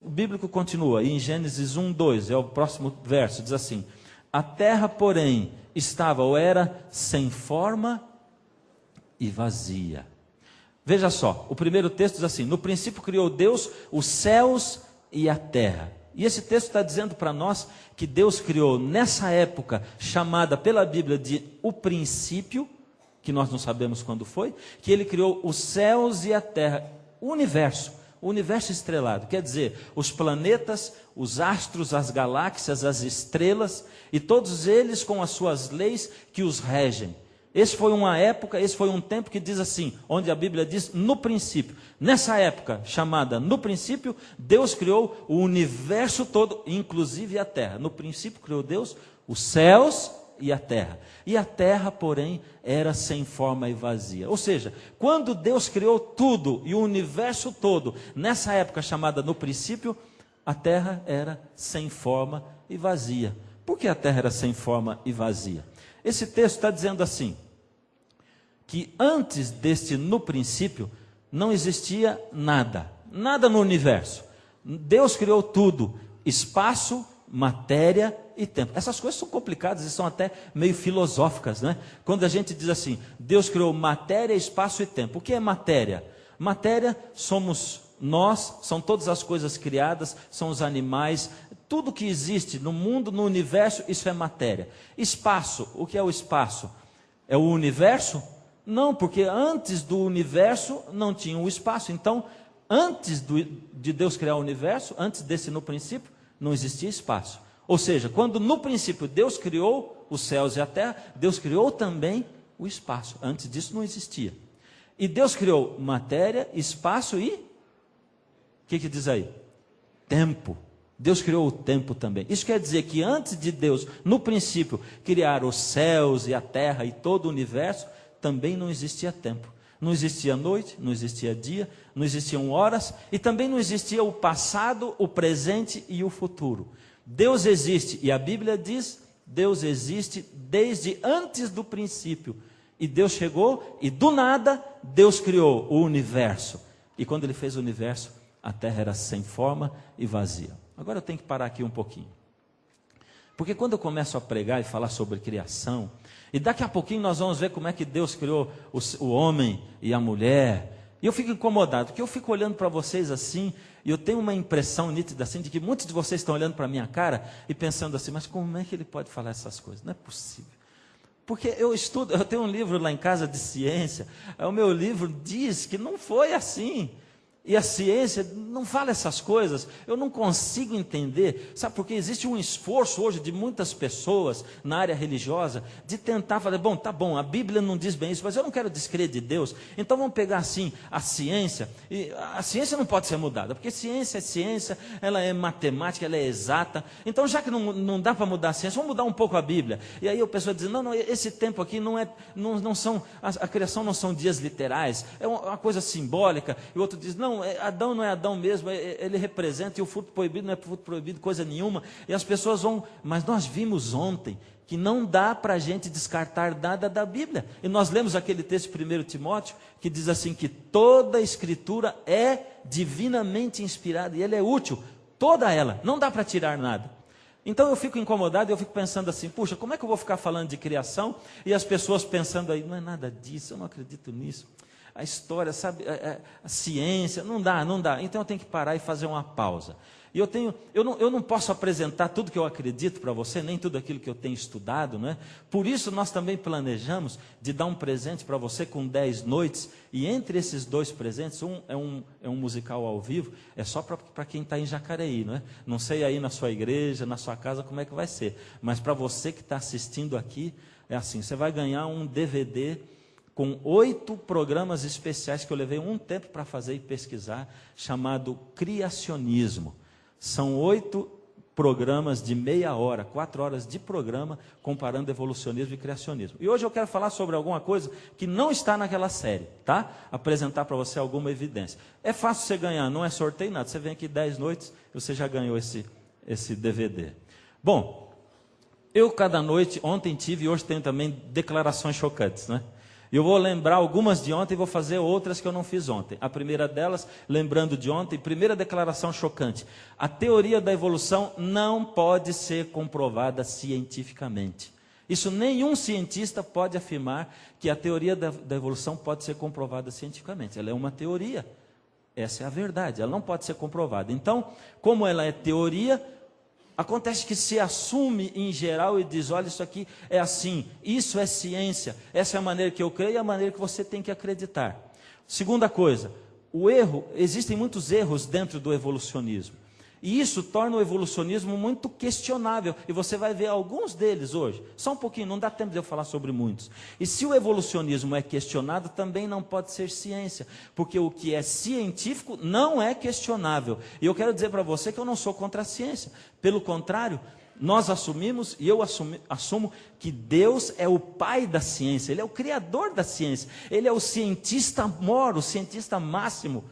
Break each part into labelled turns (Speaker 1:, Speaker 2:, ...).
Speaker 1: O bíblico continua, e em Gênesis 1:2, é o próximo verso, diz assim: a terra, porém, estava ou era sem forma e vazia. Veja só, o primeiro texto diz assim: no princípio criou Deus os céus e a terra. E esse texto está dizendo para nós que Deus criou nessa época, chamada pela Bíblia de o princípio, que nós não sabemos quando foi, que Ele criou os céus e a terra, o universo estrelado, quer dizer, os planetas, os astros, as galáxias, as estrelas, e todos eles com as suas leis que os regem. Esse foi uma época, esse foi um tempo que diz assim, onde a Bíblia diz no princípio. Nessa época chamada no princípio, Deus criou o universo todo, inclusive a terra. No princípio criou Deus os céus e a terra. E a terra, porém, era sem forma e vazia. Ou seja, quando Deus criou tudo e o universo todo, nessa época chamada no princípio, a terra era sem forma e vazia. Por que a terra era sem forma e vazia? Esse texto está dizendo assim, que antes deste no princípio, não existia nada, nada no universo. Deus criou tudo, espaço, matéria e tempo. Essas coisas são complicadas e são até meio filosóficas, né? Quando a gente diz assim, Deus criou matéria, espaço e tempo. O que é matéria? Matéria somos nós, são todas as coisas criadas, são os animais, tudo que existe no mundo, no universo, isso é matéria. Espaço, o que é o espaço? É o universo? Não, porque antes do universo não tinha o espaço. Então, antes de Deus criar o universo, antes desse no princípio, não existia espaço. Ou seja, quando no princípio Deus criou os céus e a terra, Deus criou também o espaço. Antes disso não existia. E Deus criou matéria, espaço e... o que diz aí? Tempo. Deus criou o tempo também. Isso quer dizer que antes de Deus, no princípio, criar os céus e a terra e todo o universo, também não existia tempo. Não existia noite, não existia dia, não existiam horas e também não existia o passado, o presente e o futuro. Deus existe e a Bíblia diz, Deus existe desde antes do princípio. E Deus chegou e do nada Deus criou o universo. E quando Ele fez o universo, a terra era sem forma e vazia. Agora eu tenho que parar aqui um pouquinho. Porque quando eu começo a pregar e falar sobre criação, e daqui a pouquinho nós vamos ver como é que Deus criou o homem e a mulher, e eu fico incomodado, porque eu fico olhando para vocês assim, e eu tenho uma impressão nítida assim, de que muitos de vocês estão olhando para a minha cara e pensando assim, mas como é que ele pode falar essas coisas? Não é possível. Porque eu tenho um livro lá em casa de ciência, o meu livro diz que não foi assim. E a ciência não fala essas coisas, eu não consigo entender, sabe, porque existe um esforço hoje de muitas pessoas na área religiosa, de tentar falar, bom, tá bom, a Bíblia não diz bem isso, mas eu não quero descrever Deus, então vamos pegar assim, a ciência, e a ciência não pode ser mudada, porque ciência é ciência, ela é matemática, ela é exata, então já que não dá para mudar a ciência, vamos mudar um pouco a Bíblia, e aí a pessoa diz, não, esse tempo aqui não são, a criação não são dias literais, é uma coisa simbólica, e o outro diz, não, Adão não é Adão mesmo, ele representa, e o fruto proibido não é fruto proibido, coisa nenhuma, e as pessoas vão, mas nós vimos ontem, que não dá para a gente descartar nada da Bíblia, e nós lemos aquele texto de 1 Timóteo, que diz assim, que toda a escritura é divinamente inspirada, e ela é útil, toda ela, não dá para tirar nada. Então eu fico incomodado, eu fico pensando assim, puxa, como é que eu vou ficar falando de criação, e as pessoas pensando aí, não é nada disso, eu não acredito nisso, a história, sabe, a ciência, não dá, então eu tenho que parar e fazer uma pausa, e eu não posso apresentar tudo que eu acredito para você, nem tudo aquilo que eu tenho estudado, não é? Por isso nós também planejamos de dar um presente para você com 10 noites, e entre esses 2 presentes, um é um musical ao vivo, é só para quem está em Jacareí, não é? Não sei aí na sua igreja, na sua casa como é que vai ser, mas para você que está assistindo aqui, é assim, você vai ganhar um DVD com 8 programas especiais que eu levei um tempo para fazer e pesquisar, chamado Criacionismo. São 8 programas de meia hora, 4 horas de programa, comparando evolucionismo e criacionismo. E hoje eu quero falar sobre alguma coisa que não está naquela série, tá? Apresentar para você alguma evidência. É fácil você ganhar, não é sorteio nada. Você vem aqui 10 noites, você já ganhou esse DVD. Bom, eu cada noite, ontem tive e hoje tenho também declarações chocantes, né? E eu vou lembrar algumas de ontem e vou fazer outras que eu não fiz ontem. A primeira delas, lembrando de ontem, primeira declaração chocante. A teoria da evolução não pode ser comprovada cientificamente. Isso nenhum cientista pode afirmar que a teoria da evolução pode ser comprovada cientificamente. Ela é uma teoria. Essa é a verdade. Ela não pode ser comprovada. Então, como ela é teoria, acontece que se assume em geral e diz, olha, isso aqui é assim, isso é ciência, essa é a maneira que eu creio e a maneira que você tem que acreditar. Segunda coisa, o erro, existem muitos erros dentro do evolucionismo. E isso torna o evolucionismo muito questionável. E você vai ver alguns deles hoje. Só um pouquinho, não dá tempo de eu falar sobre muitos. E se o evolucionismo é questionado, também não pode ser ciência. Porque o que é científico não é questionável. E eu quero dizer para você que eu não sou contra a ciência. Pelo contrário, nós assumimos, e eu assumo, que Deus é o pai da ciência. Ele é o criador da ciência. Ele é o cientista mor, o cientista máximo.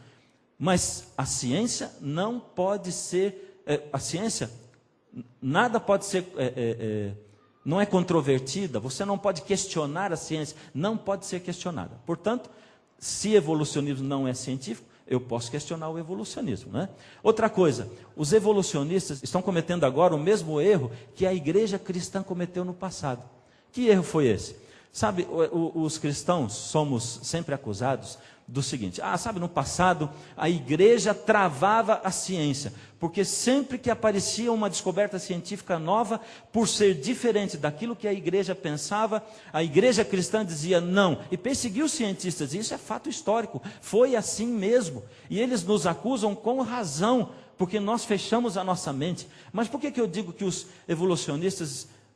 Speaker 1: Mas a ciência não pode ser, nada pode ser, não é controvertida, você não pode questionar a ciência, não pode ser questionada. Portanto, se evolucionismo não é científico, eu posso questionar o evolucionismo, né? Outra coisa, os evolucionistas estão cometendo agora o mesmo erro que a igreja cristã cometeu no passado. Que erro foi esse? Sabe, os cristãos somos sempre acusados do seguinte, sabe, no passado a igreja travava a ciência, porque sempre que aparecia uma descoberta científica nova, por ser diferente daquilo que a igreja pensava, a igreja cristã dizia não, e perseguiu os cientistas, e isso é fato histórico, foi assim mesmo, e eles nos acusam com razão, porque nós fechamos a nossa mente. Mas por que eu digo que os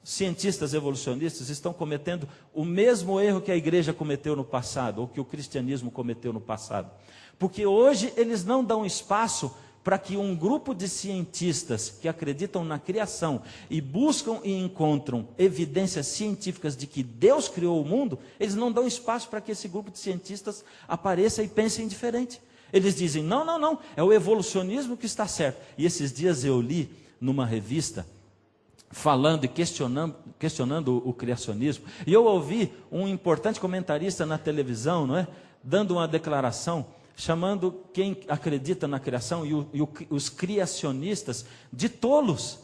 Speaker 1: cientistas evolucionistas estão cometendo o mesmo erro que a igreja cometeu no passado, ou que o cristianismo cometeu no passado? Porque hoje eles não dão espaço para que um grupo de cientistas que acreditam na criação e buscam e encontram evidências científicas de que Deus criou o mundo, eles não dão espaço para que esse grupo de cientistas apareça e pense diferente. Eles dizem, não, é o evolucionismo que está certo. E esses dias eu li numa revista, falando e questionando o criacionismo, e eu ouvi um importante comentarista na televisão, não é, dando uma declaração, chamando quem acredita na criação e os criacionistas de tolos,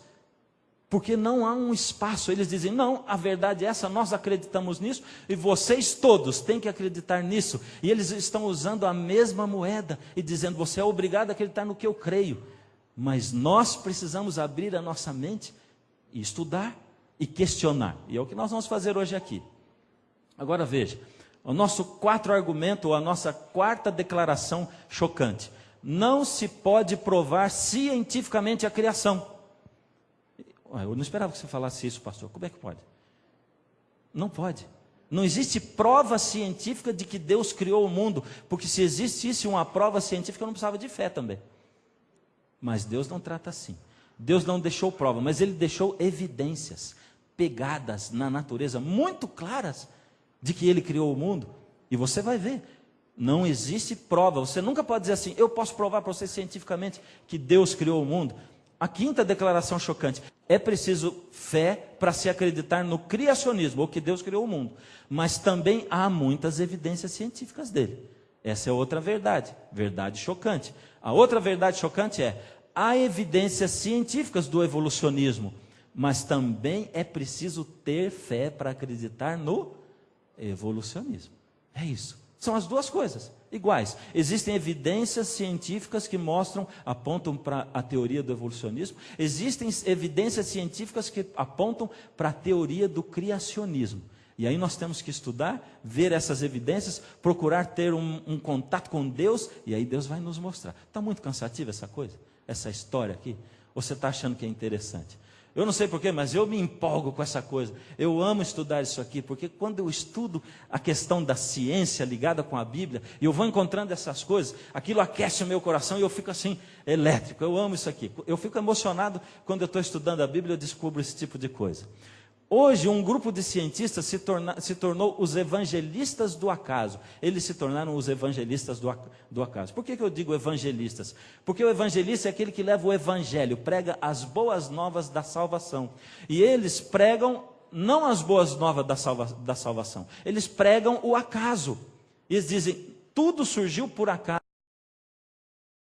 Speaker 1: porque não há um espaço. Eles dizem, não, a verdade é essa, nós acreditamos nisso, e vocês todos têm que acreditar nisso, e eles estão usando a mesma moeda, e dizendo, você é obrigado a acreditar no que eu creio, mas nós precisamos abrir a nossa mente, e estudar e questionar. E é o que nós vamos fazer hoje aqui. Agora veja, o nosso quarto argumento, ou a nossa quarta declaração chocante. Não se pode provar cientificamente a criação. Eu não esperava que você falasse isso, pastor. Como é que pode? Não pode. Não existe prova científica de que Deus criou o mundo, porque se existisse uma prova científica, eu não precisava de fé também. Mas Deus não trata assim. Deus não deixou prova, mas Ele deixou evidências pegadas na natureza, muito claras, de que Ele criou o mundo. E você vai ver, não existe prova. Você nunca pode dizer assim, eu posso provar para você cientificamente que Deus criou o mundo. A quinta declaração chocante, é preciso fé para se acreditar no criacionismo, ou que Deus criou o mundo. Mas também há muitas evidências científicas dele. Essa é outra verdade, verdade chocante. A outra verdade chocante é, há evidências científicas do evolucionismo, mas também é preciso ter fé para acreditar no evolucionismo. É isso. São as duas coisas iguais. Existem evidências científicas que apontam para a teoria do evolucionismo. Existem evidências científicas que apontam para a teoria do criacionismo. E aí nós temos que estudar, ver essas evidências, procurar ter um contato com Deus, e aí Deus vai nos mostrar. Está muito cansativa essa coisa? Essa história aqui, ou você está achando que é interessante? Eu não sei porquê, mas eu me empolgo com essa coisa. Eu amo estudar isso aqui, porque quando eu estudo a questão da ciência ligada com a Bíblia, e eu vou encontrando essas coisas, aquilo aquece o meu coração e eu fico assim, elétrico. Eu amo isso aqui. Eu fico emocionado quando eu estou estudando a Bíblia e eu descubro esse tipo de coisa. Hoje, um grupo de cientistas se tornou os evangelistas do acaso. Eles se tornaram os evangelistas do acaso. Por que eu digo evangelistas? Porque o evangelista é aquele que leva o evangelho, prega as boas novas da salvação. E eles pregam não as boas novas da salvação. Eles pregam o acaso. Eles dizem, tudo surgiu por acaso.